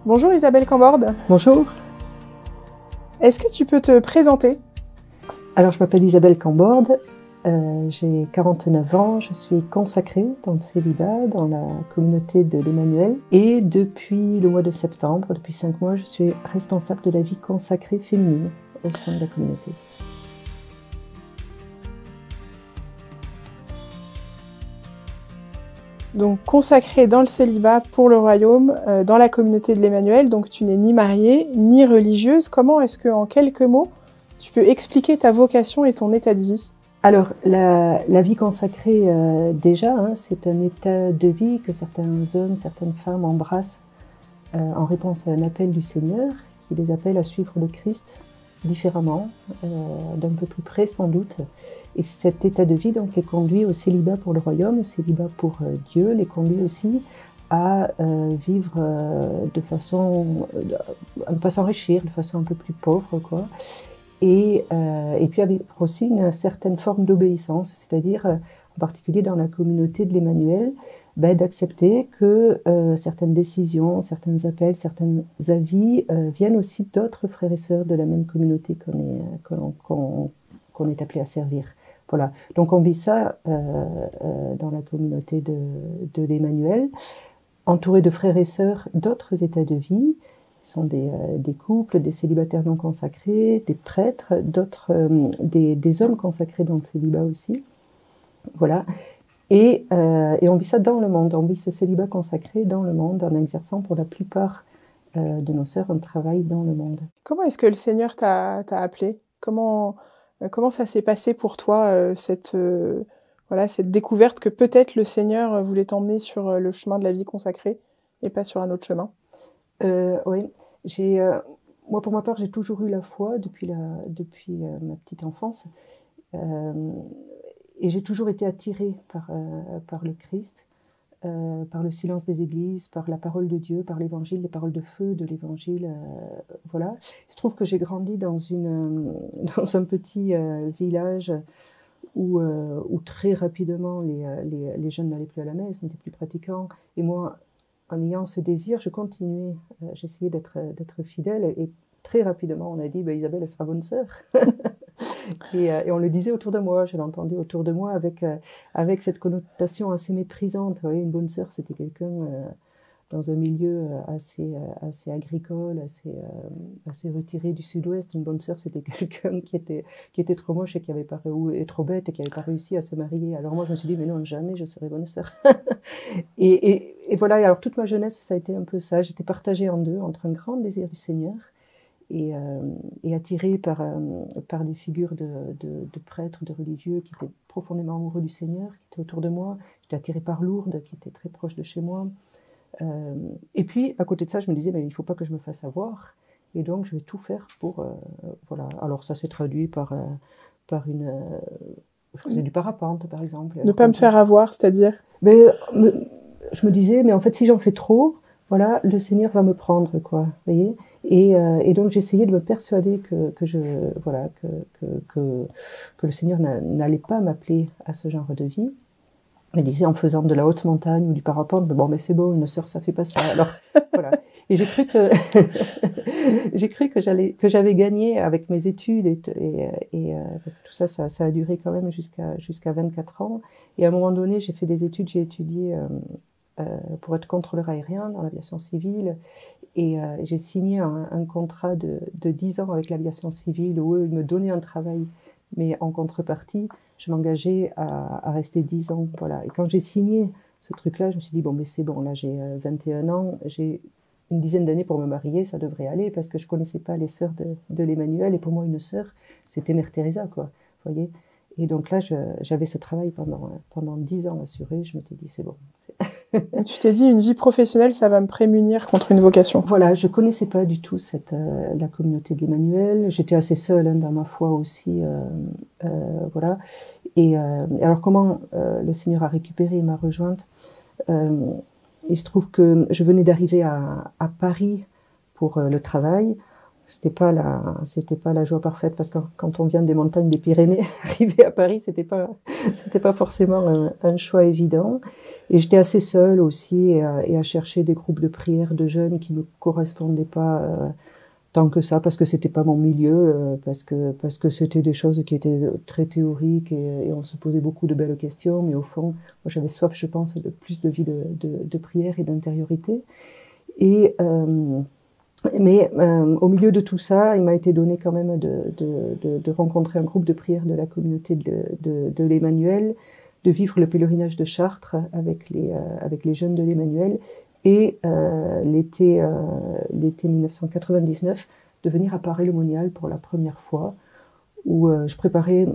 Bonjour Isabelle Camborde. Bonjour. Est-ce que tu peux te présenter? Alors, je m'appelle Isabelle Camborde, j'ai 49 ans, je suis consacrée dans le célibat, dans la communauté de l'Emmanuel. Et depuis le mois de septembre, depuis 5 mois, je suis responsable de la vie consacrée féminine au sein de la communauté. Donc consacrée dans le célibat pour le royaume, dans la communauté de l'Emmanuel. Donc tu n'es ni mariée, ni religieuse. Comment est-ce que, en quelques mots, tu peux expliquer ta vocation et ton état de vie? Alors, la vie consacrée, déjà, c'est un état de vie que certains hommes, certaines femmes embrassent en réponse à un appel du Seigneur, qui les appelle à suivre le Christ différemment, d'un peu plus près sans doute. Et cet état de vie donc les conduit au célibat pour le royaume, au célibat pour Dieu, les conduit aussi à vivre de façon, à ne pas s'enrichir, de façon un peu plus pauvre, quoi. Et puis avec aussi une certaine forme d'obéissance, c'est-à-dire en particulier dans la communauté de l'Emmanuel, d'accepter que certaines décisions, certains appels, certains avis viennent aussi d'autres frères et sœurs de la même communauté qu'on est appelé à servir. Voilà. Donc on vit ça dans la communauté de l'Emmanuel, entouré de frères et sœurs d'autres états de vie. Ce sont des couples, des célibataires non consacrés, des prêtres, d'autres, des hommes consacrés dans le célibat aussi. Voilà. Et on vit ça dans le monde, on vit ce célibat consacré dans le monde en exerçant pour la plupart de nos sœurs un travail dans le monde. Comment est-ce que le Seigneur t'a appelé? Comment ça s'est passé pour toi, cette découverte que peut-être le Seigneur voulait t'emmener sur le chemin de la vie consacrée et pas sur un autre chemin? Oui, moi pour ma part, j'ai toujours eu la foi depuis ma petite enfance. Et j'ai toujours été attirée par le Christ, par le silence des églises, par la parole de Dieu, par l'évangile, les paroles de feu de l'évangile. Voilà. Il se trouve que j'ai grandi dans un petit village où très rapidement les jeunes n'allaient plus à la messe, n'étaient plus pratiquants. Et moi, en ayant ce désir, je continuais, j'essayais d'être fidèle. Et très rapidement, on a dit, Isabelle, elle sera bonne sœur. Et on le disait autour de moi, je l'entendais autour de moi avec cette connotation assez méprisante. Vous voyez, une bonne sœur, c'était quelqu'un dans un milieu assez agricole, assez retiré du sud-ouest. Une bonne sœur, c'était quelqu'un qui était trop moche et trop bête et qui n'avait pas réussi à se marier. Alors moi, je me suis dit, mais non, jamais je serai bonne sœur. et voilà, alors toute ma jeunesse, ça a été un peu ça. J'étais partagée en deux, entre un grand désir du Seigneur et attirée par des figures de prêtres, de religieux qui étaient profondément amoureux du Seigneur, qui étaient autour de moi. J'étais attirée par Lourdes, qui était très proche de chez moi. Et puis, à côté de ça, je me disais, mais il ne faut pas que je me fasse avoir. Et donc, je vais tout faire pour... voilà. Alors, ça s'est traduit par une... je faisais du parapente, par exemple. Ne pas me faire avoir, c'est-à-dire? Je me disais, mais en fait, si j'en fais trop, voilà, le Seigneur va me prendre, quoi. Vous voyez ? Et donc j'essayais de me persuader que le Seigneur n'allait pas m'appeler à ce genre de vie. Je me disais en faisant de la haute montagne ou du parapente, mais c'est bon, une sœur ça fait pas ça. Alors voilà. Et j'ai cru que j'avais gagné avec mes études et parce que tout ça a duré quand même jusqu'à 24 ans. Et à un moment donné, j'ai fait des études, j'ai étudié pour être contrôleur aérien dans l'aviation civile. Et j'ai signé un contrat de 10 ans avec l'aviation civile où eux, ils me donnaient un travail, mais en contrepartie, je m'engageais à rester 10 ans. Voilà. Et quand j'ai signé ce truc-là, je me suis dit, mais c'est bon, là j'ai 21 ans, j'ai une dizaine d'années pour me marier, ça devrait aller, parce que je ne connaissais pas les sœurs de l'Emmanuel, et pour moi, une sœur, c'était Mère Teresa, quoi. Vous voyez ? Et donc là, j'avais ce travail pendant 10 ans assuré, je m'étais dit, c'est bon. Tu t'es dit, une vie professionnelle, ça va me prémunir contre une vocation. Voilà, je connaissais pas du tout la communauté de l'Emmanuel. J'étais assez seule dans ma foi aussi, voilà. Et alors comment le Seigneur a récupéré ma rejointe? Il se trouve que je venais d'arriver à Paris pour le travail. c'était pas la joie parfaite, parce que quand on vient des montagnes des Pyrénées, arriver à Paris, c'était pas forcément un choix évident. Et j'étais assez seule aussi, et à chercher des groupes de prière de jeunes qui me correspondaient pas tant que ça, parce que c'était pas mon milieu, parce que c'était des choses qui étaient très théoriques, et on se posait beaucoup de belles questions, mais au fond, moi j'avais soif, je pense, de plus de vie de prière et d'intériorité. Et mais au milieu de tout ça, il m'a été donné quand même de rencontrer un groupe de prière de la communauté de l'Emmanuel, de vivre le pèlerinage de Chartres avec les jeunes de l'Emmanuel, et l'été 1999, de venir à Paray-le-Monial pour la première fois, où je préparais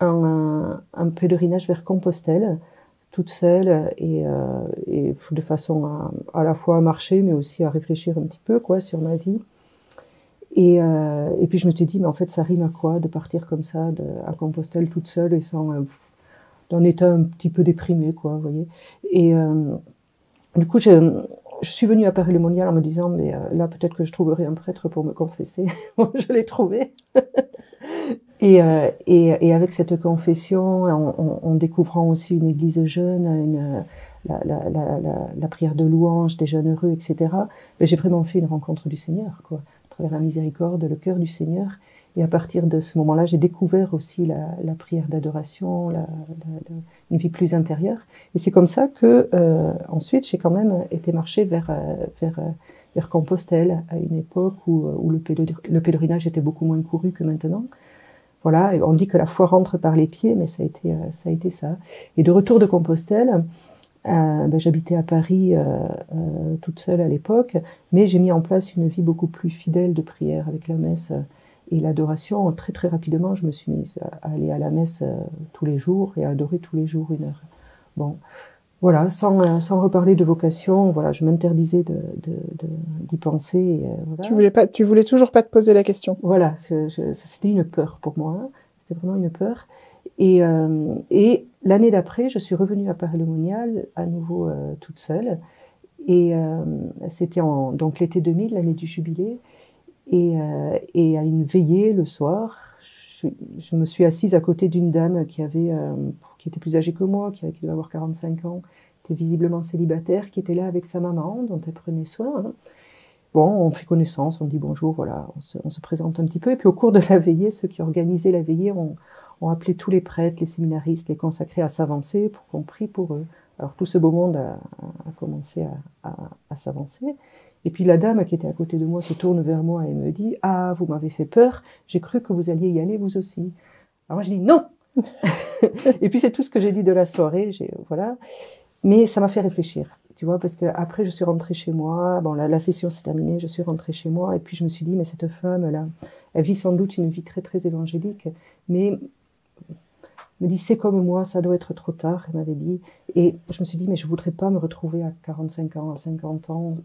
un pèlerinage vers Compostelle, toute seule, et de façon à la fois à marcher, mais aussi à réfléchir un petit peu sur ma vie. Et puis je me suis dit, mais en fait, ça rime à quoi de partir comme ça à Compostelle toute seule, et d'un état un petit peu déprimé, vous voyez. Et du coup, je suis venue à Paray-le-Monial en me disant, mais là, peut-être que je trouverai un prêtre pour me confesser. Je l'ai trouvé. Et avec cette confession, en découvrant aussi une église jeune, la prière de louange, des jeunes heureux, etc., j'ai vraiment fait une rencontre du Seigneur, à travers la miséricorde, le cœur du Seigneur. Et à partir de ce moment-là, j'ai découvert aussi la prière d'adoration, une vie plus intérieure. Et c'est comme ça que ensuite, j'ai quand même été marcher vers Compostelle, à une époque où le pèlerinage était beaucoup moins couru que maintenant. Voilà, et on dit que la foi rentre par les pieds, mais ça a été ça. Et de retour de Compostelle, j'habitais à Paris toute seule à l'époque, mais j'ai mis en place une vie beaucoup plus fidèle de prière avec la messe et l'adoration. Très très rapidement, je me suis mise à aller à la messe tous les jours et à adorer tous les jours 1 heure. Bon, voilà, sans reparler de vocation, voilà, je m'interdisais d'y penser. Et, voilà. Tu voulais toujours pas te poser la question. Voilà, c'était une peur pour moi. Hein. C'était vraiment une peur. Et l'année d'après, je suis revenue à Paray-le-Monial, à nouveau toute seule. Et c'était donc l'été 2000, l'année du jubilé. Et à une veillée le soir, je me suis assise à côté d'une dame qui était plus âgée que moi, qui devait avoir 45 ans, qui était visiblement célibataire, qui était là avec sa maman, dont elle prenait soin. Hein. Bon, on fait connaissance, on dit bonjour, voilà, on se présente un petit peu. Et puis au cours de la veillée, ceux qui organisaient la veillée ont appelé tous les prêtres, les séminaristes, les consacrés à s'avancer pour qu'on prie pour eux. Alors tout ce beau monde a commencé à s'avancer. Et puis la dame qui était à côté de moi se tourne vers moi et me dit « Ah, vous m'avez fait peur, j'ai cru que vous alliez y aller vous aussi. » Alors moi je dis « Non !» Et puis c'est tout ce que j'ai dit de la soirée, voilà. Mais ça m'a fait réfléchir, tu vois, parce qu'après je suis rentrée chez moi, bon la session s'est terminée, je suis rentrée chez moi, et puis je me suis dit « Mais cette femme-là, elle vit sans doute une vie très très évangélique, mais... » me dit, c'est comme moi, ça doit être trop tard, elle m'avait dit. Et je me suis dit, mais je voudrais pas me retrouver à 45 ans, à 50 ans,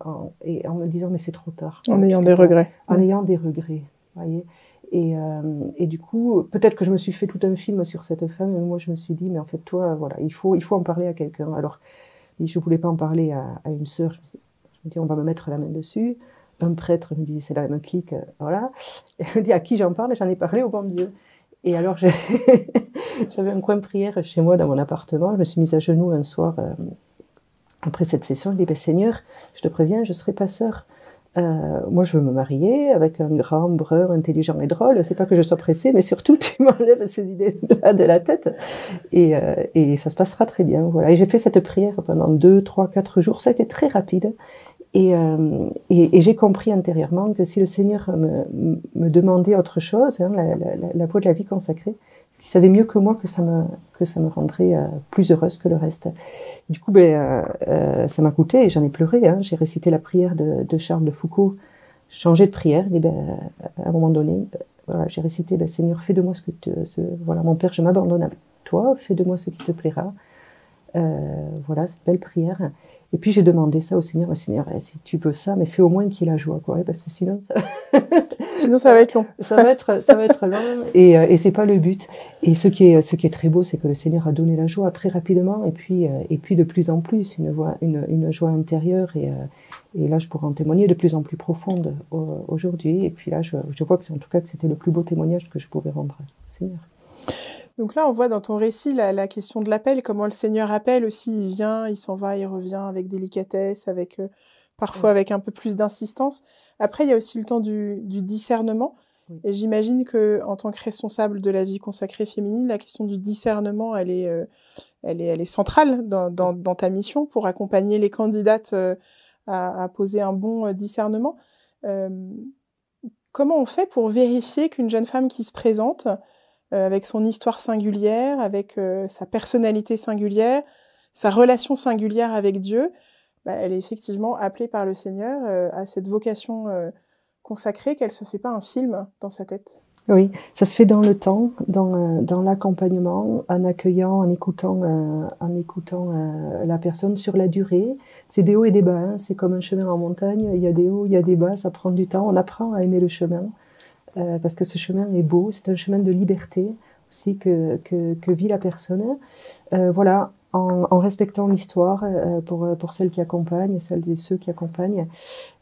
et en me disant, mais c'est trop tard. En ayant des regrets. En ayant des regrets, voyez. Et du coup, peut-être que je me suis fait tout un film sur cette femme, mais moi je me suis dit, mais en fait, toi, voilà, il faut en parler à quelqu'un. Alors, je voulais pas en parler à une sœur, je me dis, on va me mettre la main dessus. Un prêtre me dit, c'est la même clique, voilà. Et elle me dit, à qui j'en parle? J'en ai parlé au bon Dieu. Et alors, j'avais un coin de prière chez moi dans mon appartement. Je me suis mise à genoux un soir après cette session. Je dis, Seigneur, je te préviens, je serai pas sœur. Moi, je veux me marier avec un grand brun intelligent et drôle. C'est pas que je sois pressée, mais surtout, tu m'enlèves ces idées-là de la tête. Et ça se passera très bien. Voilà. Et j'ai fait cette prière pendant 2, 3, 4 jours. Ça a été très rapide. Et j'ai compris intérieurement que si le Seigneur me demandait autre chose, hein, la voie de la vie consacrée, il savait mieux que moi que ça me rendrait plus heureuse que le reste. Du coup, ça m'a coûté et j'en ai pleuré. Hein. J'ai récité la prière de Charles de Foucault. J'ai changé de prière. Et à un moment donné, voilà, j'ai récité, Seigneur, fais de moi voilà, mon Père, je m'abandonne à toi. Fais de moi ce qui te plaira. Voilà, cette belle prière. Et puis j'ai demandé ça au Seigneur, si tu veux ça, mais fais au moins qu'il y ait la joie, quoi, parce que sinon sinon ça va être long. ça va être long, et c'est pas le but. Et ce qui est très beau, c'est que le Seigneur a donné la joie très rapidement, et puis de plus en plus, une joie intérieure, et là je pourrais en témoigner, de plus en plus profonde aujourd'hui. Et puis là, je vois que en tout cas que c'était le plus beau témoignage que je pouvais rendre au Seigneur. Donc là, on voit dans ton récit la question de l'appel, comment le Seigneur appelle aussi, il vient, il s'en va, il revient avec délicatesse, parfois avec un peu plus d'insistance. Après, il y a aussi le temps du discernement. Oui. Et j'imagine que en tant que responsable de la vie consacrée féminine, la question du discernement, elle est centrale dans ta mission pour accompagner les candidates à poser un bon discernement. Comment on fait pour vérifier qu'une jeune femme qui se présente avec son histoire singulière, avec sa personnalité singulière, sa relation singulière avec Dieu, elle est effectivement appelée par le Seigneur à cette vocation consacrée, qu'elle se fait pas un film dans sa tête. Oui, ça se fait dans le temps, dans l'accompagnement, en accueillant, en écoutant la personne sur la durée. C'est des hauts et des bas, hein. C'est comme un chemin en montagne, il y a des hauts, il y a des bas, ça prend du temps. On apprend à aimer le chemin. Parce que ce chemin est beau, c'est un chemin de liberté aussi que vit la personne. Voilà, en respectant l'histoire pour celles qui accompagnent, celles et ceux qui accompagnent,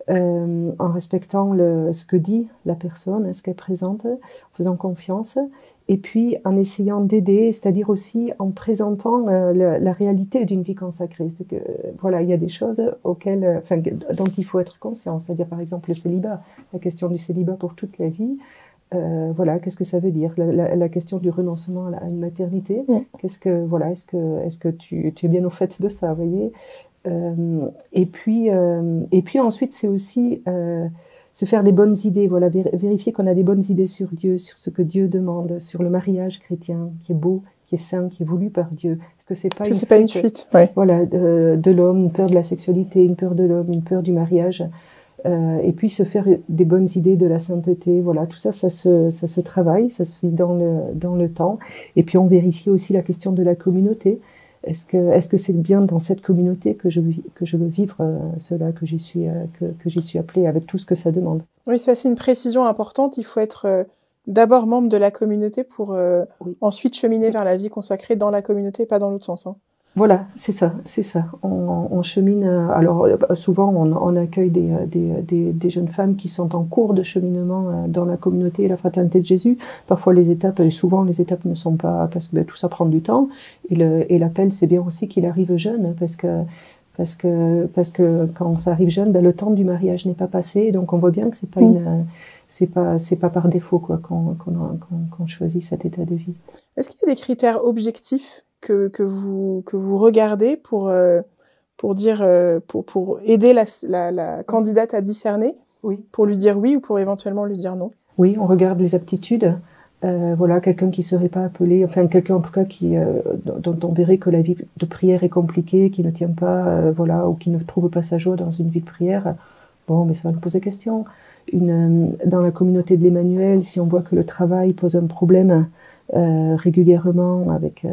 en respectant ce que dit la personne, ce qu'elle présente, en faisant confiance, et puis en essayant d'aider, c'est-à-dire aussi en présentant la réalité d'une vie consacrée. C'est que voilà, il y a des choses dont il faut être conscient, c'est-à-dire par exemple le célibat, la question du célibat pour toute la vie. Voilà, qu'est-ce que ça veut dire, la question du renoncement à une maternité. Est-ce que tu es bien au fait de ça, vous voyez. Et puis ensuite, c'est aussi se faire des bonnes idées, voilà, vérifier qu'on a des bonnes idées sur Dieu, sur ce que Dieu demande, sur le mariage chrétien qui est beau, qui est saint, qui est voulu par Dieu. Est-ce que c'est pas une fuite, ouais. Voilà, de l'homme, une peur de la sexualité, une peur de l'homme, une peur du mariage. Et puis se faire des bonnes idées de la sainteté, voilà, tout ça, ça se travaille, ça se vit dans le temps. Et puis on vérifie aussi la question de la communauté. Est-ce que c'est bien dans cette communauté que je veux vivre cela, que j'y suis appelée avec tout ce que ça demande. Oui, ça c'est une précision importante. Il faut être d'abord membre de la communauté pour ensuite cheminer vers la vie consacrée dans la communauté, pas dans l'autre sens. Hein. Voilà, c'est ça. On chemine. Alors souvent on accueille des jeunes femmes qui sont en cours de cheminement dans la communauté et la fraternité de Jésus. Parfois souvent les étapes ne sont pas, parce que tout ça prend du temps. Et l'appel, c'est bien aussi qu'il arrive jeune, parce que quand ça arrive jeune, le temps du mariage n'est pas passé. Donc on voit bien que c'est pas par défaut quoi qu'on choisit cet état de vie. Est-ce qu'il y a des critères objectifs que vous regardez pour aider la candidate à discerner, oui, pour lui dire oui ou pour éventuellement lui dire non? Oui, on regarde les aptitudes. Voilà, quelqu'un qui serait pas appelé, enfin quelqu'un en tout cas dont on verrait que la vie de prière est compliquée, qui ne tient pas, voilà, ou qui ne trouve pas sa joie dans une vie de prière. Bon, mais ça va nous poser question. Dans la communauté de l'Emmanuel, si on voit que le travail pose un problème régulièrement avec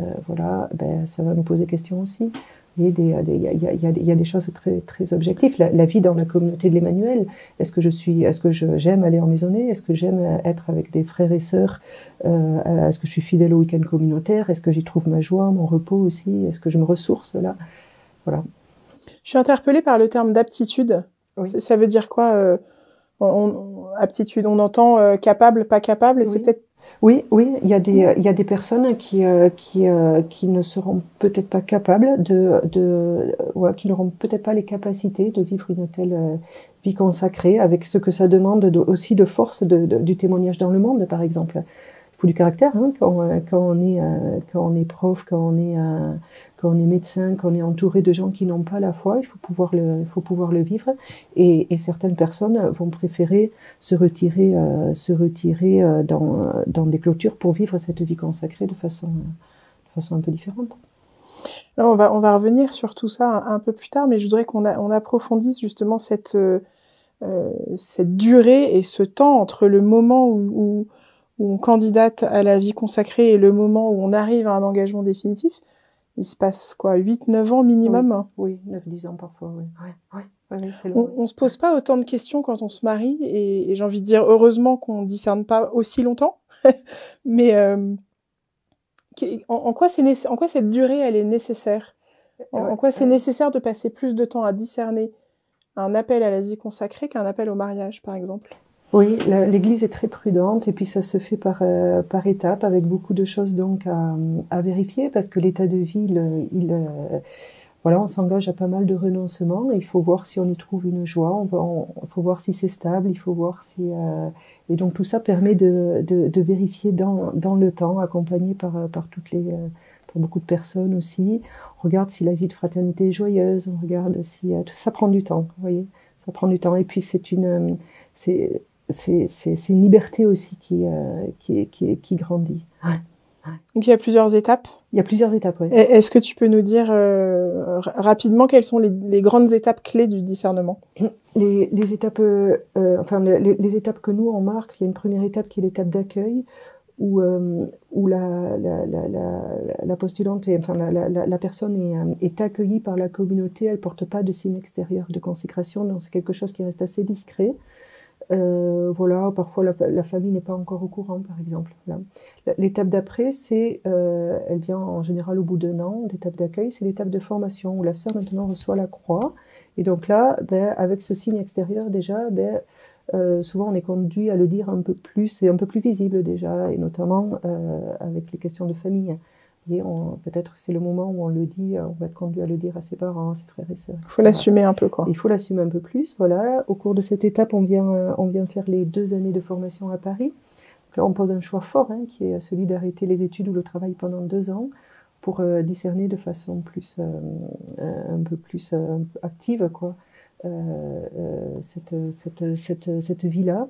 ça va nous poser question aussi. Il y a des choses très très objectives. La vie dans la communauté de l'Emmanuel, est-ce que j'aime aller en maisonnée, est-ce que j'aime être avec des frères et sœurs, est-ce que je suis fidèle au week-end communautaire, est-ce que j'y trouve ma joie, mon repos aussi, est-ce que je me ressource là, voilà. Je suis interpellée par le terme d'aptitude. Oui. Ça veut dire quoi aptitude, on entend capable, pas capable, oui. C'est peut-être. Oui, il y a des personnes qui ne seront peut-être pas capables qui n'auront peut-être pas les capacités de vivre une telle vie consacrée, avec ce que ça demande aussi de force du témoignage dans le monde, par exemple. Il faut du caractère, hein, quand on est prof, quand on est médecin, quand on est entouré de gens qui n'ont pas la foi, il faut pouvoir le vivre. Et certaines personnes vont préférer se retirer dans des clôtures pour vivre cette vie consacrée de façon un peu différente. Alors on va revenir sur tout ça un peu plus tard, mais je voudrais qu'on approfondisse justement cette durée et ce temps entre le moment où on candidate à la vie consacrée et le moment où on arrive à un engagement définitif. il se passe quoi, 8-9 ans minimum? Oui, 9-10 ans parfois, oui. Ouais, c'est On se pose pas autant de questions quand on se marie, et j'ai envie de dire heureusement qu'on discerne pas aussi longtemps. Mais en quoi en quoi cette durée, elle est nécessaire? En quoi c'est nécessaire de passer plus de temps à discerner un appel à la vie consacrée qu'un appel au mariage, par exemple? Oui, l'Église est très prudente et puis ça se fait par étapes avec beaucoup de choses donc à vérifier parce que l'état de vie, voilà, on s'engage à pas mal de renoncements et il faut voir si on y trouve une joie, il faut voir si c'est stable, il faut voir si... et donc tout ça permet de vérifier dans le temps, accompagné par beaucoup de personnes aussi. On regarde si la vie de fraternité est joyeuse, on regarde si... tout ça prend du temps, vous voyez, ça prend du temps. Et puis c'est une liberté aussi qui grandit. Ouais. Donc il y a plusieurs étapes. Il y a plusieurs étapes, oui. Est-ce que tu peux nous dire rapidement quelles sont les grandes étapes clés du discernement? Les étapes, les étapes que nous on marque, il y a une première étape qui est l'étape d'accueil, où la postulante, la personne est accueillie par la communauté, elle ne porte pas de signe extérieur de consécration, donc c'est quelque chose qui reste assez discret. Voilà, parfois la famille n'est pas encore au courant, par exemple. Voilà. L'étape d'après, elle vient en général au bout d'1 an. L'étape d'accueil, c'est l'étape de formation où la sœur maintenant reçoit la croix. Et donc là, avec ce signe extérieur déjà, souvent on est conduit à le dire un peu plus et un peu plus visible déjà, et notamment avec les questions de famille. Peut-être c'est le moment où on le dit, on va être conduit à le dire à ses parents, à ses frères et sœurs. Il faut l'assumer un peu, quoi. Il faut l'assumer un peu plus, voilà. Au cours de cette étape, on vient faire les 2 années de formation à Paris. Donc là, on pose un choix fort, qui est celui d'arrêter les études ou le travail pendant 2 ans pour discerner de façon un peu plus active, quoi, cette vie-là.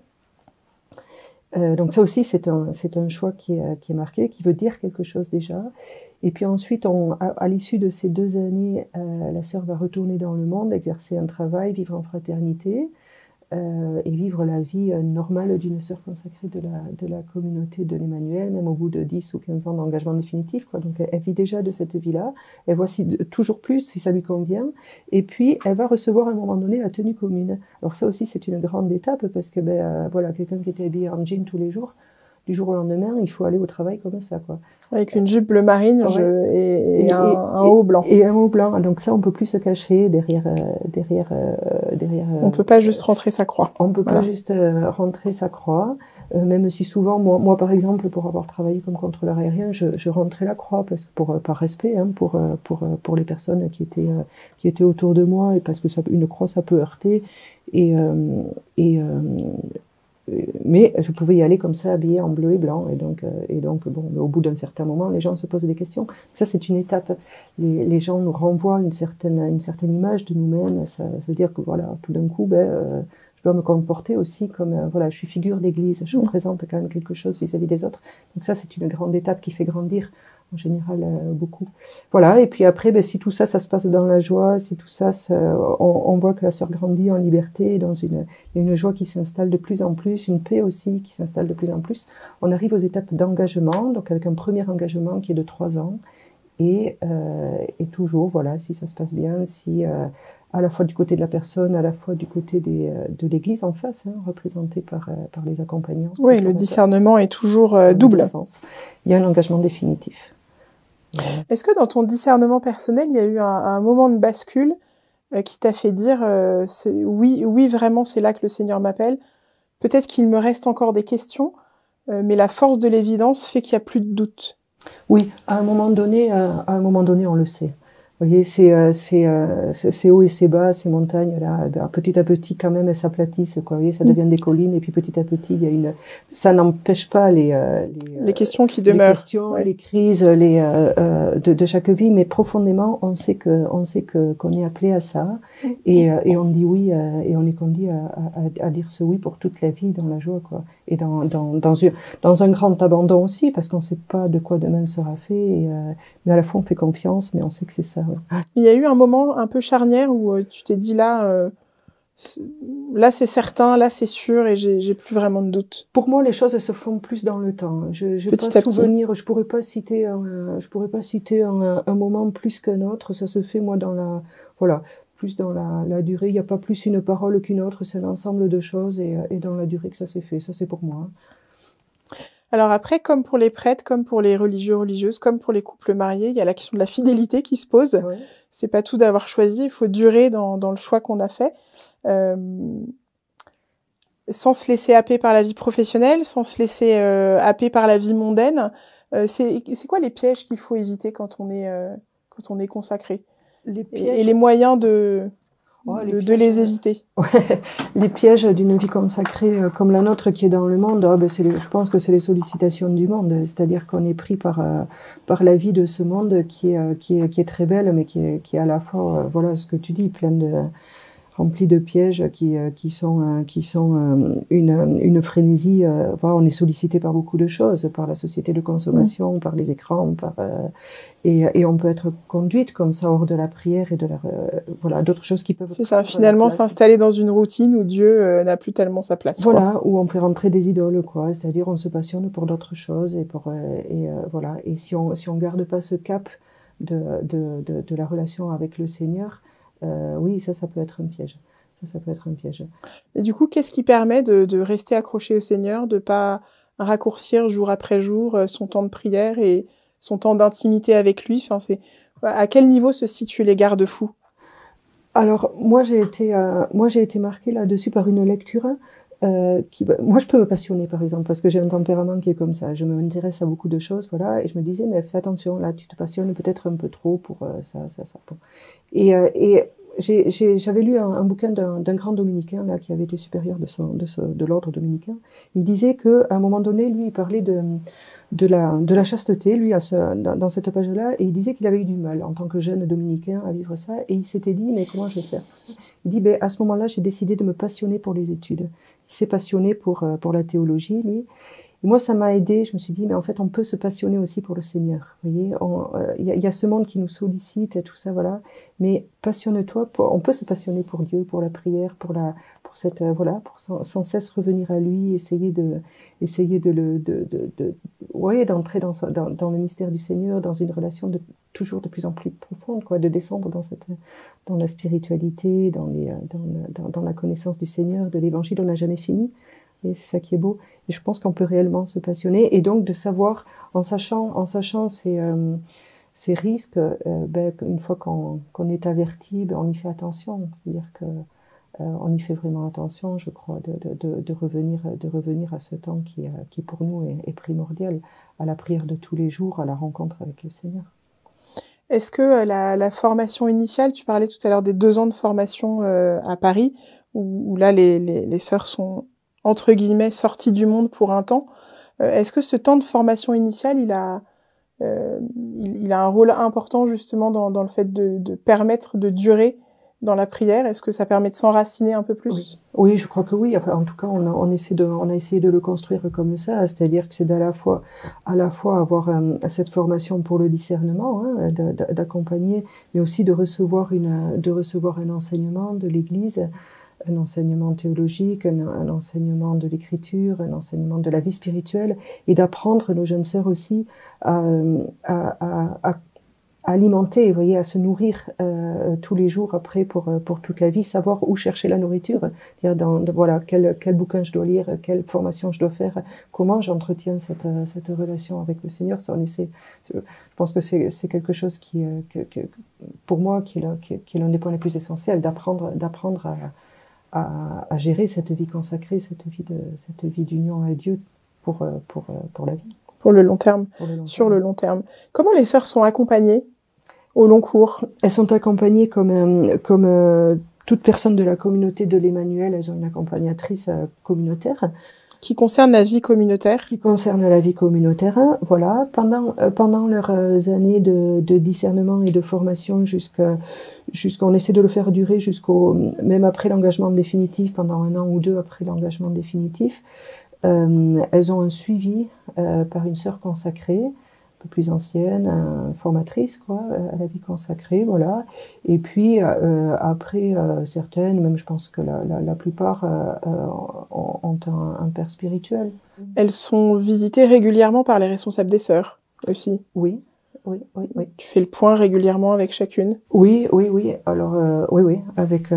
Donc ça aussi, c'est un choix qui est marqué, qui veut dire quelque chose déjà. Et puis ensuite, à l'issue de ces 2 années, la sœur va retourner dans le monde, exercer un travail, vivre en fraternité, et vivre la vie normale d'une sœur consacrée de la communauté de l'Emmanuel, même au bout de 10 ou 15 ans d'engagement définitif, quoi. Donc elle vit déjà de cette vie-là, elle voit toujours plus si ça lui convient, et puis elle va recevoir à un moment donné la tenue commune. Alors ça aussi c'est une grande étape, parce que voilà, quelqu'un qui était habillé en jean tous les jours, du jour au lendemain, il faut aller au travail comme ça, quoi. Avec une jupe bleu marine, ouais. et un haut blanc. Et un haut blanc. Donc ça, on peut plus se cacher derrière. On peut pas juste rentrer sa croix. On peut pas juste rentrer sa croix. Même si souvent, moi par exemple, pour avoir travaillé comme contrôleur aérien, je rentrais la croix parce que par respect, pour les personnes qui étaient autour de moi, et parce que une croix ça peut heurter, mais je pouvais y aller comme ça, habillée en bleu et blanc, et donc bon, au bout d'un certain moment, les gens se posent des questions. Ça, c'est une étape. Les gens nous renvoient une certaine image de nous-mêmes. Ça veut dire que voilà, tout d'un coup, je dois me comporter aussi comme voilà, je suis figure d'église, je représente quand même quelque chose vis-à-vis des autres. Donc ça, c'est une grande étape qui fait grandir en général beaucoup. Voilà, et puis après, si tout ça, ça se passe dans la joie, si tout ça, on voit que la sœur grandit en liberté, il y a une joie qui s'installe de plus en plus, une paix aussi qui s'installe de plus en plus. On arrive aux étapes d'engagement, donc avec un premier engagement qui est de 3 ans, et toujours, voilà, si ça se passe bien, si à la fois du côté de la personne, à la fois du côté de l'Église en face, représentée par les accompagnants. Oui, le discernement est toujours double. Il y a un engagement définitif. Est-ce que dans ton discernement personnel, il y a eu un moment de bascule qui t'a fait dire oui, vraiment, c'est là que le Seigneur m'appelle. Peut-être qu'il me reste encore des questions, mais la force de l'évidence fait qu'il n'y a plus de doute. Oui, à un moment donné, on le sait. Vous voyez, c'est haut et c'est bas, ces montagnes-là, petit à petit, quand même, elles s'aplatissent, quoi. Vous voyez, ça devient des collines, et puis petit à petit, ça n'empêche pas les questions qui demeurent. Les questions, les crises, de chaque vie, mais profondément, on sait qu'on est appelé à ça, et on dit oui, et on est conduit à dire ce oui pour toute la vie, dans la joie, quoi. Et dans un grand abandon aussi, parce qu'on ne sait pas de quoi demain sera fait, mais à la fois on fait confiance, mais on sait que c'est ça. Ouais. Il y a eu un moment un peu charnière où tu t'es dit là, là c'est certain, là c'est sûr et j'ai plus vraiment de doute. Pour moi, les choses se font plus dans le temps. Je Petit pas à petit. souvenir, je pourrais pas citer un moment plus qu'un autre. Ça se fait moi voilà, plus dans la durée. Il n'y a pas plus une parole qu'une autre. C'est un ensemble de choses et dans la durée que ça s'est fait. Ça c'est pour moi. Alors après, comme pour les prêtres, comme pour les religieux, religieuses, comme pour les couples mariés, il y a la question de la fidélité qui se pose. Ouais. C'est pas tout d'avoir choisi, il faut durer dans le choix qu'on a fait. Sans se laisser happer par la vie professionnelle, sans se laisser happer par la vie mondaine. C'est quoi les pièges qu'il faut éviter quand on est consacré? Les pièges... et les moyens de les éviter. Ouais, les pièges d'une vie consacrée comme la nôtre qui est dans le monde, je pense que c'est les sollicitations du monde. C'est-à-dire qu'on est pris par la vie de ce monde qui est très belle, mais qui est à la fois, voilà ce que tu dis, rempli de pièges qui sont une frénésie. Voilà, on est sollicité par beaucoup de choses, par la société de consommation, par les écrans, et on peut être conduite comme ça hors de la prière et voilà, d'autres choses qui peuvent... C'est ça, finalement s'installer dans une routine où Dieu n'a plus tellement sa place. Voilà, quoi. où on fait rentrer des idoles, quoi. C'est-à-dire on se passionne pour d'autres choses voilà. Et si on garde pas ce cap de la relation avec le Seigneur, oui, ça peut être un piège. Ça peut être un piège. Et du coup, qu'est-ce qui permet de rester accroché au Seigneur, de pas raccourcir jour après jour son temps de prière et son temps d'intimité avec lui? Enfin, à quel niveau se situent les garde-fous? Alors, moi, j'ai été marquée là-dessus par une lecture moi, je peux me passionner, par exemple, parce que j'ai un tempérament qui est comme ça. Je m'intéresse à beaucoup de choses, voilà, et je me disais, mais fais attention, là, tu te passionnes peut-être un peu trop pour ça. Bon. Et j'avais lu un bouquin d'un grand dominicain là qui avait été supérieur de l'ordre dominicain. Il disait que à un moment donné, lui, il parlait de la chasteté, lui, dans cette page-là, et il disait qu'il avait eu du mal en tant que jeune dominicain à vivre ça, et il s'était dit, mais comment je vais faire tout ça? Il dit, à ce moment-là, j'ai décidé de me passionner pour les études. Il s'est passionné pour la théologie, lui. Et moi, ça m'a aidé. Je me suis dit, mais en fait, on peut se passionner aussi pour le Seigneur. Vous voyez, y a ce monde qui nous sollicite et tout ça, voilà. Mais passionne-toi. On peut se passionner pour Dieu, pour la prière, pour sans cesse revenir à lui, essayer d'entrer dans le mystère du Seigneur, dans une relation toujours de plus en plus profonde, quoi, de descendre dans la spiritualité, dans la connaissance du Seigneur, de l'Évangile. On n'a jamais fini. Et c'est ça qui est beau. Et je pense qu'on peut réellement se passionner. Et donc de savoir, en sachant ces risques, une fois qu'on est averti, on y fait attention. C'est-à-dire que on y fait vraiment attention, je crois, de revenir à ce temps qui pour nous est primordial, à la prière de tous les jours, à la rencontre avec le Seigneur. Est-ce que la formation initiale, tu parlais tout à l'heure des 2 ans de formation à Paris, où là les sœurs sont entre guillemets sorties du monde pour un temps. Est-ce que ce temps de formation initiale, il a un rôle important justement dans le fait de permettre de durer dans la prière? Est-ce que ça permet de s'enraciner un peu plus? Oui, je crois que oui. Enfin, en tout cas, on a essayé de le construire comme ça, c'est-à-dire que c'est à la fois avoir cette formation pour le discernement, hein, d'accompagner, mais aussi de recevoir un enseignement de l'Église, un enseignement théologique, un enseignement de l'écriture, un enseignement de la vie spirituelle, et d'apprendre nos jeunes sœurs aussi à alimenter, vous voyez, à se nourrir tous les jours après pour toute la vie, savoir où chercher la nourriture, voilà, quel bouquin je dois lire, quelle formation je dois faire, comment j'entretiens cette relation avec le Seigneur. Ça, je pense que c'est quelque chose qui pour moi qui est l'un des points les plus essentiels, d'apprendre à gérer cette vie consacrée, cette vie d'union à Dieu pour la vie. Pour le long terme, sur le long terme. Comment les sœurs sont accompagnées au long cours? Elles sont accompagnées comme toute personne de la communauté de l'Emmanuel. Elles ont une accompagnatrice communautaire. Qui concerne la vie communautaire. Voilà. Pendant leurs années de discernement et de formation jusqu'on essaie de le faire durer même après l'engagement définitif, pendant 1 an ou 2 après l'engagement définitif. Elles ont un suivi par une sœur consacrée peu plus anciennes, formatrices, quoi, à la vie consacrée, voilà. Et puis, après, certaines, même je pense que la plupart ont un père spirituel. Elles sont visitées régulièrement par les responsables des sœurs aussi. Oui, oui, oui, oui. Tu fais le point régulièrement avec chacune? Oui, oui, oui. Alors, oui, oui, avec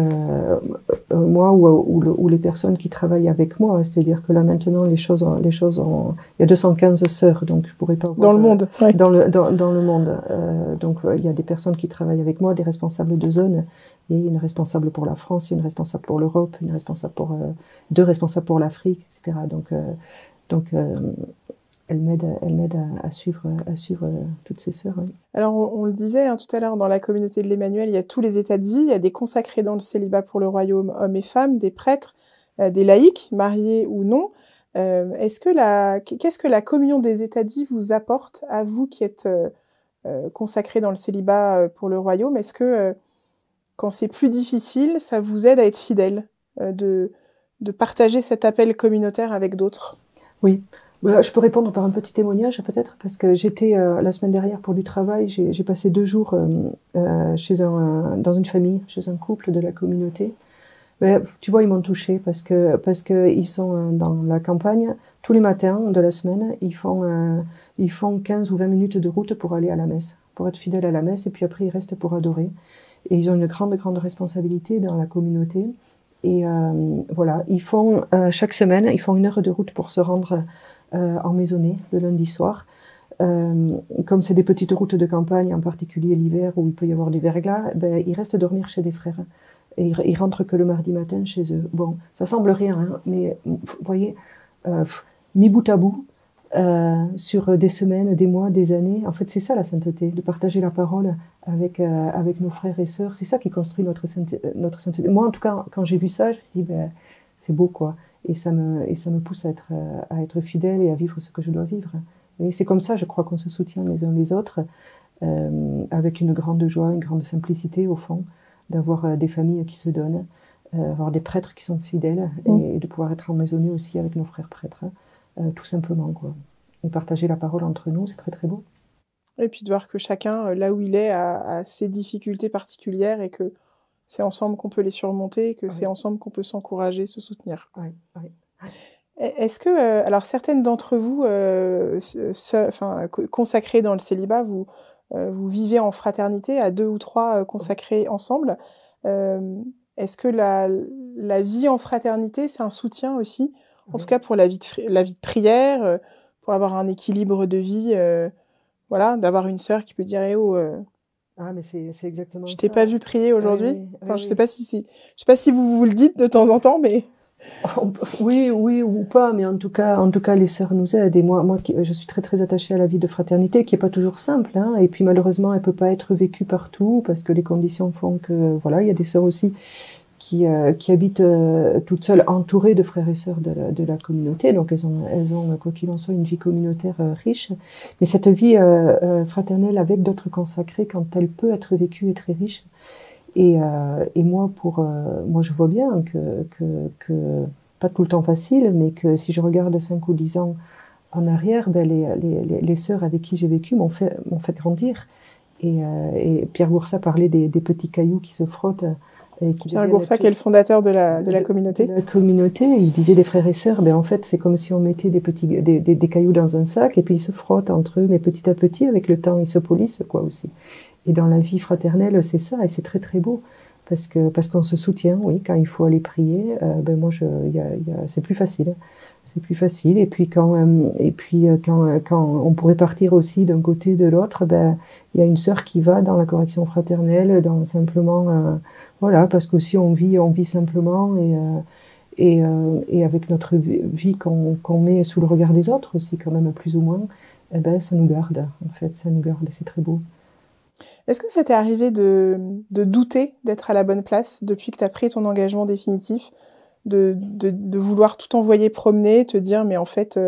moi ou les personnes qui travaillent avec moi. C'est-à-dire que là, maintenant, les choses il y a 215 sœurs, donc je pourrais pas voir... Dans le monde, ouais. Dans le monde. Donc, il y a des personnes qui travaillent avec moi, des responsables de zone. Il y a une responsable pour la France, il y a une responsable pour l'Europe, une responsable pour... deux responsables pour l'Afrique, etc. Donc elle m'aide à suivre toutes ces sœurs. Oui. Alors, on le disait hein, tout à l'heure, dans la communauté de l'Emmanuel, il y a tous les états de vie, il y a des consacrés dans le célibat pour le royaume, hommes et femmes, des prêtres, des laïcs, mariés ou non. Qu'est-ce que la communion des états de vie vous apporte, à vous qui êtes consacrés dans le célibat pour le royaume? Est-ce que, quand c'est plus difficile, ça vous aide à être fidèle, de partager cet appel communautaire avec d'autres? Oui. Voilà, je peux répondre par un petit témoignage peut-être, parce que j'étais la semaine dernière pour du travail, j'ai passé 2 jours dans une famille, chez un couple de la communauté. Mais, tu vois, ils m'ont touchée parce que ils sont dans la campagne. Tous les matins de la semaine, ils font 15 ou 20 minutes de route pour aller à la messe, pour être fidèles à la messe, et puis après ils restent pour adorer. Et ils ont une grande responsabilité dans la communauté. Et voilà, chaque semaine, ils font 1 heure de route pour se rendre en maisonnée le lundi soir. Comme c'est des petites routes de campagne, en particulier l'hiver où il peut y avoir du verglas, ils restent dormir chez des frères. Et ils rentrent que le mardi matin chez eux. Bon, ça semble rien, hein, mais vous voyez, mis bout à bout, sur des semaines, des mois, des années, en fait c'est ça la sainteté, de partager la parole avec nos frères et sœurs. C'est ça qui construit notre sainteté. Moi en tout cas, quand j'ai vu ça, je me suis dit, c'est beau quoi. Et ça me pousse à être fidèle et à vivre ce que je dois vivre. Et c'est comme ça, je crois, qu'on se soutient les uns les autres, avec une grande joie, une grande simplicité au fond, d'avoir des familles qui se donnent, avoir des prêtres qui sont fidèles, et de pouvoir être emmaisonnés aussi avec nos frères prêtres, tout simplement, quoi. Et partager la parole entre nous, c'est très très beau. Et puis de voir que chacun, là où il est, a ses difficultés particulières et que c'est ensemble qu'on peut les surmonter, et que c'est ensemble qu'on peut s'encourager, se soutenir. Oui, oui. Est-ce que, alors certaines d'entre vous, consacrées dans le célibat, vous vivez en fraternité à 2 ou 3 consacrés ensemble. Est-ce que la vie en fraternité, c'est un soutien aussi, en tout cas pour la vie de prière, pour avoir un équilibre de vie, voilà, d'avoir une sœur qui peut dire eh oh, mais c'est exactement ça. Je t'ai pas vu prier aujourd'hui. Oui, enfin, je sais pas si vous le dites de temps en temps, mais oui ou pas, mais en tout cas les sœurs nous aident. Et moi je suis très très attachée à la vie de fraternité, qui est pas toujours simple, hein. Et puis malheureusement elle peut pas être vécue partout parce que les conditions font que voilà, il y a des sœurs aussi qui habitent toutes seules, entourées de frères et sœurs de la communauté. Donc elles ont quoi qu'il en soit une vie communautaire riche. Mais cette vie fraternelle avec d'autres consacrés, quand elle peut être vécue, est très riche. Et moi je vois bien que pas tout le temps facile, mais que si je regarde 5 ou 10 ans en arrière, les sœurs avec qui j'ai vécu m'ont fait grandir. Et Pierre Goursat parlait des petits cailloux qui se frottent. Pierre Goursat, qui est le fondateur de la communauté. De la communauté, il disait des frères et sœurs, en fait c'est comme si on mettait des cailloux dans un sac et puis ils se frottent entre eux, mais petit à petit, avec le temps, ils se polissent quoi aussi. Et dans la vie fraternelle, c'est ça, et c'est très très beau, parce qu'on se soutient, oui, quand il faut aller prier, c'est plus facile. C'est plus facile. Et puis quand on pourrait partir aussi d'un côté de l'autre, il y a une sœur qui va dans la correction fraternelle, dans simplement, voilà, parce qu'aussi on vit simplement et avec notre vie qu'on met sous le regard des autres aussi, quand même plus ou moins, ça nous garde, en fait, ça nous garde, c'est très beau. Est-ce que ça t'est arrivé de douter d'être à la bonne place depuis que tu as pris ton engagement définitif, de vouloir tout envoyer promener, te dire mais en fait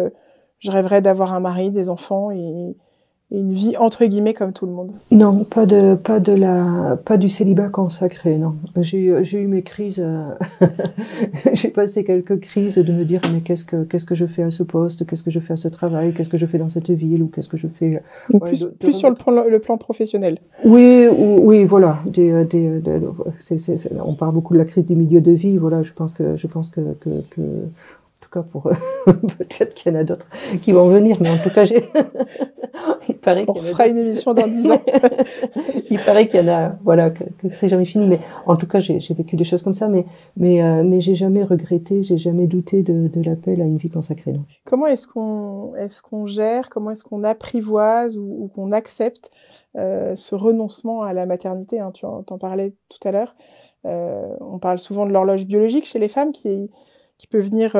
je rêverais d'avoir un mari, des enfants et une vie entre guillemets comme tout le monde. Non, pas du célibat consacré, non. J'ai eu mes crises, j'ai passé quelques crises de me dire, mais qu'est-ce que je fais à ce poste, qu'est-ce que je fais à ce travail, qu'est-ce que je fais dans cette ville, ou qu'est-ce que je fais. Donc ouais, plus sur le plan professionnel. Oui, oui, voilà. On parle beaucoup de la crise du milieu de vie, voilà, je pense que pour peut-être qu'il y en a d'autres qui vont venir, mais en tout cas, il paraît on fera une émission dans 10 ans. Il paraît qu'il y en a, voilà, que c'est jamais fini, mais en tout cas, j'ai vécu des choses comme ça, mais j'ai jamais regretté, j'ai jamais douté de l'appel à une vie consacrée, non. Comment est-ce qu'on gère, comment est-ce qu'on apprivoise ou qu'on accepte ce renoncement à la maternité, hein, tu en parlais tout à l'heure. On parle souvent de l'horloge biologique chez les femmes qui peut venir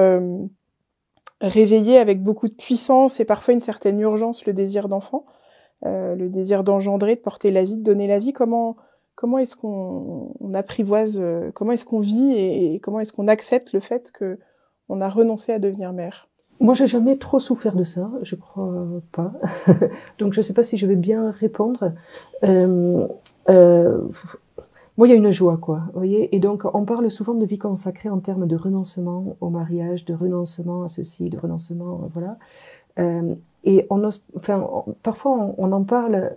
réveiller avec beaucoup de puissance et parfois une certaine urgence le désir d'enfant, le désir d'engendrer, de porter la vie, de donner la vie. Comment est-ce qu'on apprivoise, comment est-ce qu'on vit et comment est-ce qu'on accepte le fait qu'on a renoncé à devenir mère? Moi, j'ai jamais trop souffert de ça, je crois pas. Donc, je sais pas si je vais bien répondre. Moi, il y a une joie, quoi. Vous voyez, et donc, on parle souvent de vie consacrée en termes de renoncement au mariage, de renoncement à ceci, de renoncement, voilà. Et parfois, on en parle,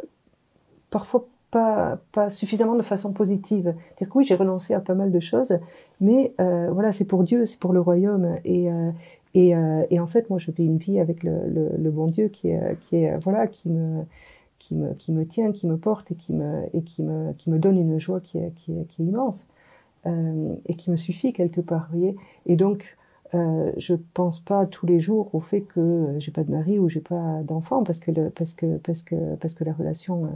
parfois pas suffisamment de façon positive. C'est-à-dire que oui, j'ai renoncé à pas mal de choses, mais voilà, c'est pour Dieu, c'est pour le royaume. Et en fait, moi, je vis une vie avec le bon Dieu qui me tient, qui me porte et qui me donne une joie qui est immense et qui me suffit quelque part, vous voyez. Et donc, je pense pas tous les jours au fait que j'ai pas de mari ou j'ai pas d'enfant parce que la relation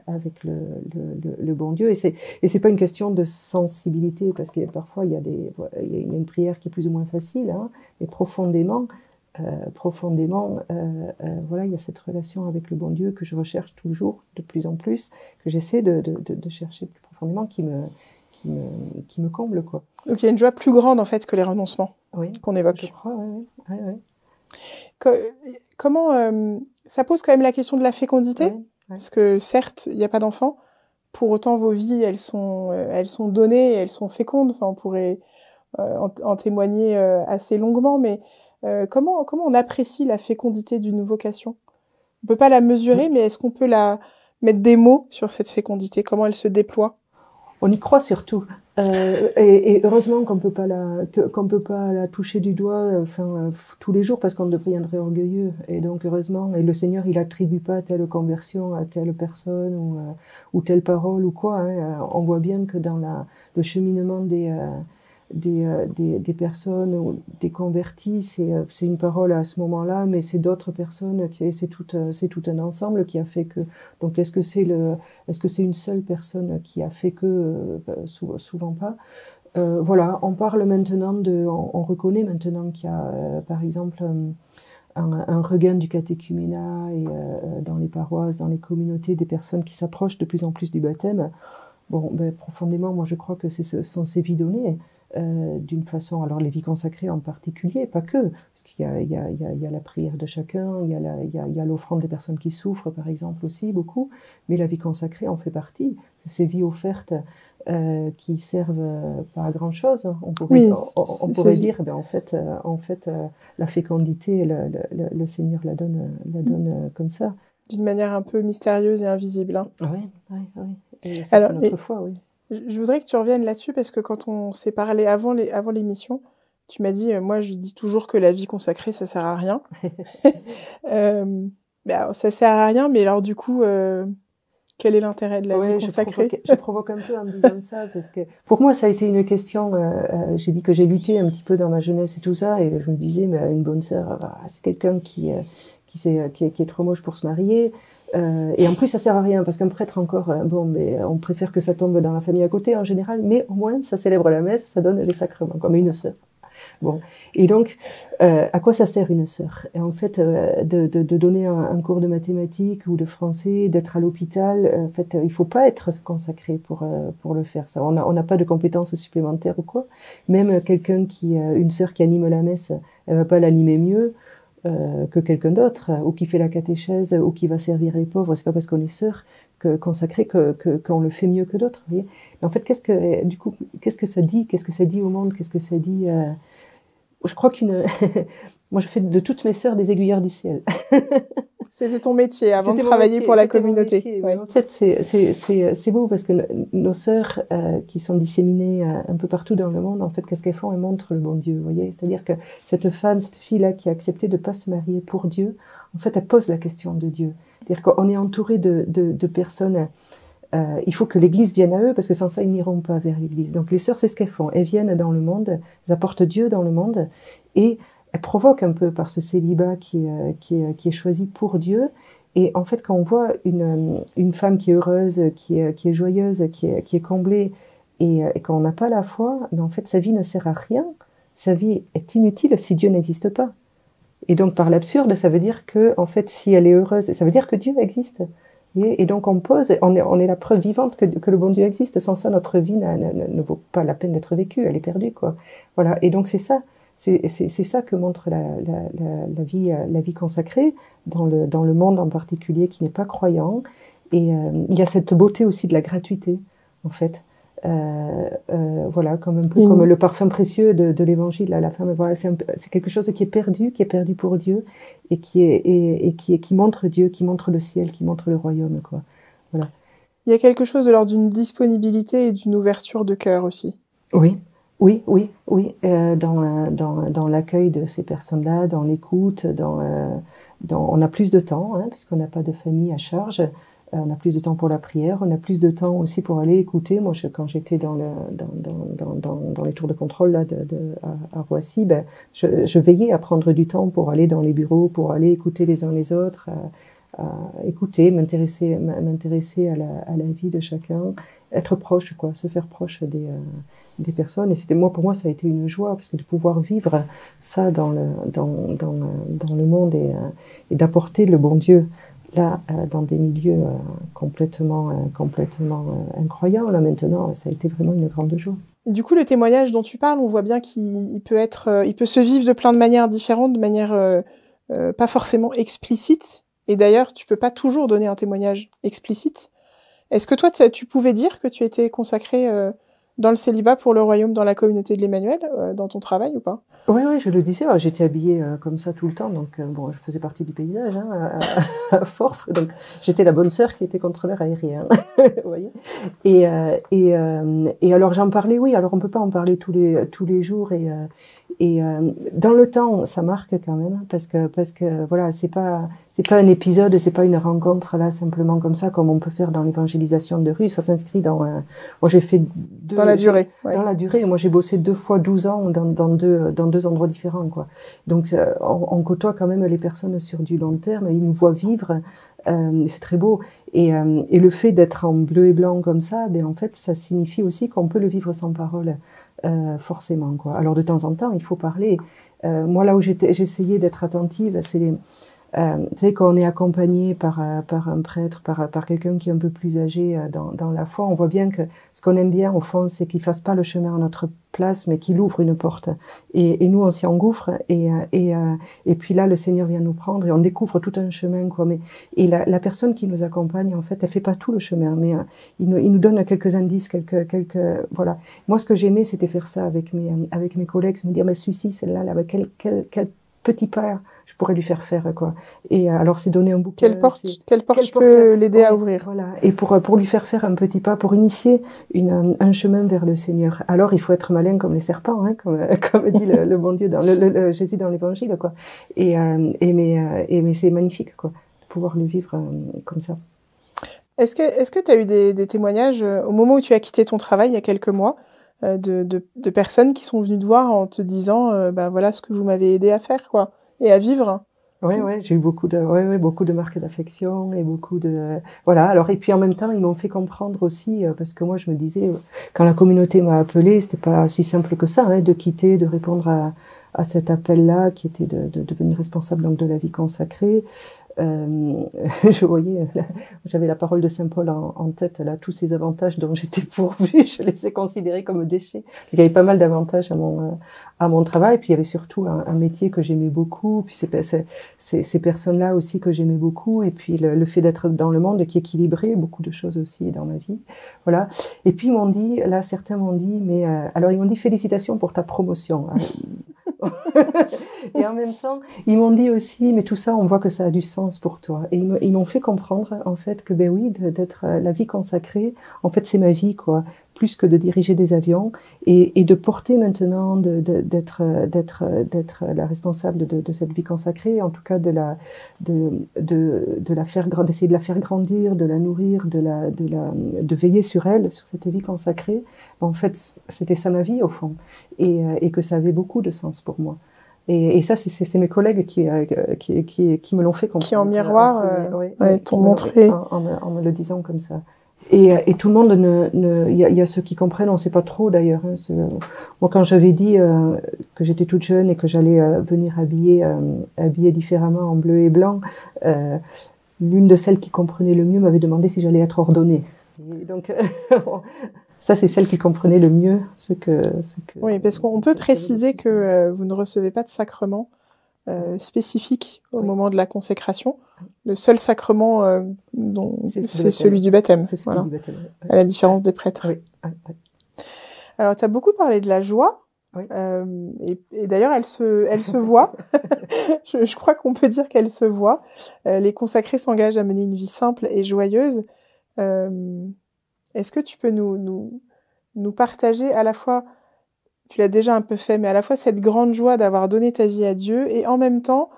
avec le bon Dieu et c'est pas une question de sensibilité parce que parfois il y a une prière qui est plus ou moins facile, hein, mais profondément. Voilà, il y a cette relation avec le bon Dieu que je recherche toujours de plus en plus, que j'essaie de chercher plus profondément, qui me comble, quoi. Donc il y a une joie plus grande en fait que les renoncements qu'on évoque. Je crois, oui. Comment ça pose quand même la question de la fécondité, parce que certes il n'y a pas d'enfants, pour autant vos vies elles sont données, elles sont fécondes. Enfin on pourrait en témoigner assez longuement, mais comment on apprécie la fécondité d'une vocation? On peut pas la mesurer, mais est-ce qu'on peut la mettre des mots sur cette fécondité? Comment elle se déploie? On y croit surtout, et heureusement qu'on peut pas la toucher du doigt, tous les jours, parce qu'on deviendrait orgueilleux. Et donc heureusement, et le Seigneur, il attribue pas telle conversion à telle personne ou telle parole ou quoi. Hein. On voit bien que dans le cheminement des personnes ou des convertis, c'est une parole à ce moment-là, mais c'est d'autres personnes, c'est tout un ensemble qui a fait que. Donc est-ce que c'est une seule personne qui a fait que souvent pas. Voilà, on parle maintenant on reconnaît maintenant qu'il y a par exemple un regain du catéchuménat et dans les paroisses, dans les communautés, des personnes qui s'approchent de plus en plus du baptême. Bon, profondément, moi je crois que ce sont ces vies données. D'une façon, alors les vies consacrées en particulier, pas que, parce qu'il y a la prière de chacun, il y a l'offrande des personnes qui souffrent, par exemple, aussi, beaucoup, mais la vie consacrée en fait partie, ces vies offertes qui servent pas à grand-chose. On pourrait dire, en fait, la fécondité, le Seigneur la donne comme ça. D'une manière un peu mystérieuse et invisible. Hein. Oui. Et ça, alors, c'est notre foi, oui. Je voudrais que tu reviennes là-dessus parce que quand on s'est parlé avant l'émission, tu m'as dit, moi je dis toujours que la vie consacrée ça sert à rien. Ça sert à rien, mais alors du coup, quel est l'intérêt de la vie consacrée? Je provoque un peu en me disant ça parce que pour moi ça a été une question. J'ai dit que j'ai lutté un petit peu dans ma jeunesse et tout ça, et je me disais, mais une bonne sœur, c'est quelqu'un qui est trop moche pour se marier. Et en plus, ça sert à rien, parce qu'un prêtre encore, mais on préfère que ça tombe dans la famille à côté en général, mais au moins, ça célèbre la messe, ça donne les sacrements, comme une sœur. Bon. Et donc, à quoi ça sert une sœur? Et en fait, de donner un cours de mathématiques ou de français, d'être à l'hôpital, en fait, il faut pas être consacré pour le faire. Ça, on n'a pas de compétences supplémentaires ou quoi. Même quelqu'un une sœur qui anime la messe, elle va pas l'animer mieux. que quelqu'un d'autre, ou qui fait la catéchèse, ou qui va servir les pauvres. C'est pas parce qu'on est sœur consacrée qu'on le fait mieux que d'autres. Vous voyez. Mais en fait, qu'est-ce que ça dit? Qu'est-ce que ça dit au monde? Qu'est-ce que ça dit Je crois moi, je fais de toutes mes sœurs des aiguilleurs du ciel. C'était ton métier avant de travailler pour la communauté. Métier, ouais. En fait, c'est beau parce que nos sœurs qui sont disséminées un peu partout dans le monde, en fait, qu'est-ce qu'elles font? Elles montrent le bon Dieu, vous voyez. C'est-à-dire que cette fille-là qui a accepté de pas se marier pour Dieu, en fait, elle pose la question de Dieu. C'est-à-dire qu'on est entouré de personnes. Il faut que l'Église vienne à eux parce que sans ça, ils n'iront pas vers l'Église. Donc les sœurs, c'est ce qu'elles font. Elles viennent dans le monde, elles apportent Dieu dans le monde et elles provoquent un peu par ce célibat qui est choisi pour Dieu. Et en fait, quand on voit une femme qui est heureuse, qui est joyeuse, qui est comblée, et quand on n'a pas la foi, mais en fait, sa vie ne sert à rien. Sa vie est inutile si Dieu n'existe pas. Et donc, par l'absurde, ça veut dire que, en fait, si elle est heureuse, ça veut dire que Dieu existe. Et donc, on est la preuve vivante que le bon Dieu existe. Sans ça, notre vie ne vaut pas la peine d'être vécue. Elle est perdue, quoi. Voilà. Et donc, c'est ça. C'est ça que montre la vie consacrée dans le monde en particulier qui n'est pas croyant. Et il y a cette beauté aussi de la gratuité, en fait. Voilà, comme un peu comme le parfum précieux de l'évangile à la femme. Voilà, c'est quelque chose qui est perdu pour Dieu et qui montre Dieu, qui montre le ciel, qui montre le royaume, quoi. Voilà. Il y a quelque chose de l'ordre d'une disponibilité et d'une ouverture de cœur aussi. Oui. Dans l'accueil de ces personnes-là, dans l'écoute, on a plus de temps, hein, puisqu'on n'a pas de famille à charge. On a plus de temps pour la prière, on a plus de temps aussi pour aller écouter. Moi, quand j'étais dans les tours de contrôle là, à Roissy, je veillais à prendre du temps pour aller dans les bureaux, pour aller écouter les uns les autres, à écouter, m'intéresser à la vie de chacun, être proche, quoi, se faire proche des personnes. Et pour moi, ça a été une joie, parce que de pouvoir vivre ça dans le monde et d'apporter le bon Dieu là, dans des milieux complètement incroyables, là, maintenant, ça a été vraiment une grande joie. Et du coup, le témoignage dont tu parles, on voit bien qu'il peut se vivre de plein de manières différentes, de manière pas forcément explicite. Et d'ailleurs, tu peux pas toujours donner un témoignage explicite. Est-ce que toi, tu pouvais dire que tu étais consacrée dans le célibat pour le royaume, dans la communauté de l'Emmanuel, dans ton travail ou pas? Oui, je le disais. J'étais habillée comme ça tout le temps, donc bon, je faisais partie du paysage, hein, à force. Donc j'étais la bonne sœur qui était contrôleur aérien, vous voyez. Et alors j'en parlais, oui. Alors on peut pas en parler tous les jours et dans le temps, ça marque quand même, parce que voilà, c'est pas un épisode, c'est pas une rencontre là simplement comme ça, comme on peut faire dans l'évangélisation de rue. Ça s'inscrit moi j'ai fait dans la durée. Dans la durée. Moi j'ai bossé 2 fois 12 ans dans deux endroits différents, quoi. Donc on côtoie quand même les personnes sur du long terme. Ils nous voient vivre. C'est très beau. Et le fait d'être en bleu et blanc comme ça, en fait, ça signifie aussi qu'on peut le vivre sans parole. Forcément, quoi. Alors de temps en temps, il faut parler. Moi, là où j'essayais d'être attentive, c'est tu sais, quand on est accompagné par un prêtre, par quelqu'un qui est un peu plus âgé dans la foi, on voit bien que ce qu'on aime bien, au fond, c'est qu'il fasse pas le chemin à notre place, mais qu'il ouvre une porte. Et nous, on s'y engouffre, et puis là, le Seigneur vient nous prendre, et on découvre tout un chemin, quoi. Et la personne qui nous accompagne, en fait, elle fait pas tout le chemin, mais il nous donne quelques indices, quelques voilà. Moi, ce que j'aimais, c'était faire ça avec mes collègues, me dire, mais celui-ci, celle-là, quel petit pas je pourrais lui faire, quoi. Et alors, c'est donner un bouquin. Quelle porte je peux l'aider à ouvrir. Voilà. Et pour lui faire un petit pas, pour initier un chemin vers le Seigneur. Alors, il faut être malin comme les serpents, hein, comme dit le bon Dieu le Jésus dans l'Évangile, quoi. Mais c'est magnifique, quoi, de pouvoir le vivre comme ça. Est-ce que tu as eu des témoignages au moment où tu as quitté ton travail il y a quelques mois, de personnes qui sont venues te voir en te disant voilà ce que vous m'avez aidé à faire, quoi, et à vivre? Oui, j'ai eu beaucoup de marques d'affection et beaucoup de voilà. Alors et puis en même temps, ils m'ont fait comprendre aussi parce que moi je me disais quand la communauté m'a appelée, c'était pas si simple que ça, hein, de quitter, de répondre à cet appel-là qui était de devenir responsable donc de la vie consacrée. je voyais, j'avais la parole de Saint Paul en tête, là, tous ces avantages dont j'étais pourvue, je les ai considérés comme déchets. Il y avait pas mal d'avantages à mon travail, puis il y avait surtout un métier que j'aimais beaucoup, puis ces personnes-là aussi que j'aimais beaucoup, et puis le fait d'être dans le monde qui équilibrait beaucoup de choses aussi dans ma vie, voilà. Et puis ils m'ont dit, là certains m'ont dit, mais alors ils m'ont dit félicitations pour ta promotion. Et en même temps, ils m'ont dit aussi, mais tout ça, on voit que ça a du sens pour toi. Et ils m'ont fait comprendre, en fait, que ben oui, d'être la vie consacrée, en fait, c'est ma vie, quoi. Plus que de diriger des avions et de porter maintenant, d'être la responsable de cette vie consacrée, en tout cas de la faire d'essayer de la faire grandir, de la nourrir, de veiller sur elle, sur cette vie consacrée. En fait, c'était ça ma vie au fond, et que ça avait beaucoup de sens pour moi. Et ça, c'est mes collègues qui me l'ont fait comprendre. Qui en miroir t'ont montré en me le disant comme ça. Et tout le monde il y a ceux qui comprennent, on sait pas trop d'ailleurs. Hein, moi, quand j'avais dit que j'étais toute jeune et que j'allais venir habillée différemment en bleu et blanc, l'une de celles qui comprenait le mieux m'avait demandé si j'allais être ordonnée. Et donc ça, c'est celle qui comprenait le mieux ce que. Oui, parce qu'on peut préciser que vous ne recevez pas de sacrement spécifique au moment de la consécration. Le seul sacrement c'est celui du baptême. C'est celui du baptême, ouais. À la différence des prêtres. Oui. Oui. Alors, tu as beaucoup parlé de la joie. Oui. Et d'ailleurs, elle se voit. je crois qu'on peut dire qu'elle se voit. Les consacrés s'engagent à mener une vie simple et joyeuse. Est-ce que tu peux nous partager à la fois, tu l'as déjà un peu fait, mais à la fois cette grande joie d'avoir donné ta vie à Dieu et en même temps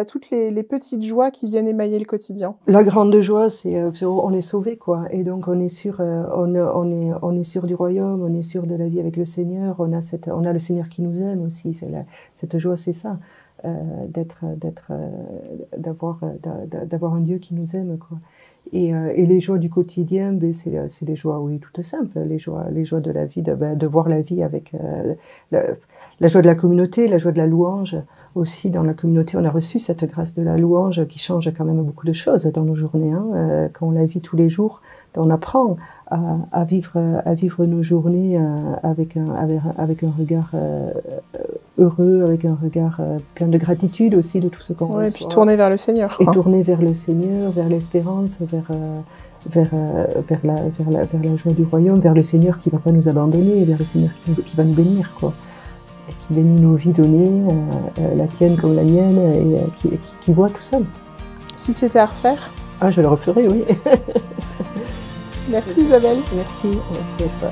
toutes les petites joies qui viennent émailler le quotidien? La grande joie, c'est on est sauvé, quoi, et donc on est sûr, on est sûr du royaume, on est sûr de la vie avec le Seigneur, on a le Seigneur qui nous aime aussi. Cette joie, c'est ça, d'avoir un Dieu qui nous aime, quoi. Et les joies du quotidien, ben c'est les joies, oui, toutes simples, les joies de la vie, de voir la vie avec la joie de la communauté, la joie de la louange. Aussi, dans la communauté, on a reçu cette grâce de la louange qui change quand même beaucoup de choses dans nos journées. Hein. Quand on la vit tous les jours, on apprend à vivre nos journées avec un regard heureux, avec un regard plein de gratitude aussi de tout ce qu'on reçoit. Et puis tourner vers le Seigneur. Et tourner vers le Seigneur, vers l'espérance, vers la joie du royaume, vers le Seigneur qui ne va pas nous abandonner, vers le Seigneur qui va nous bénir, quoi. Et qui bénit nos vies données, la tienne comme la mienne, et qui voit tout ça. Si c'était à refaire? Ah, je le referais, oui. Merci Isabelle. Merci à toi.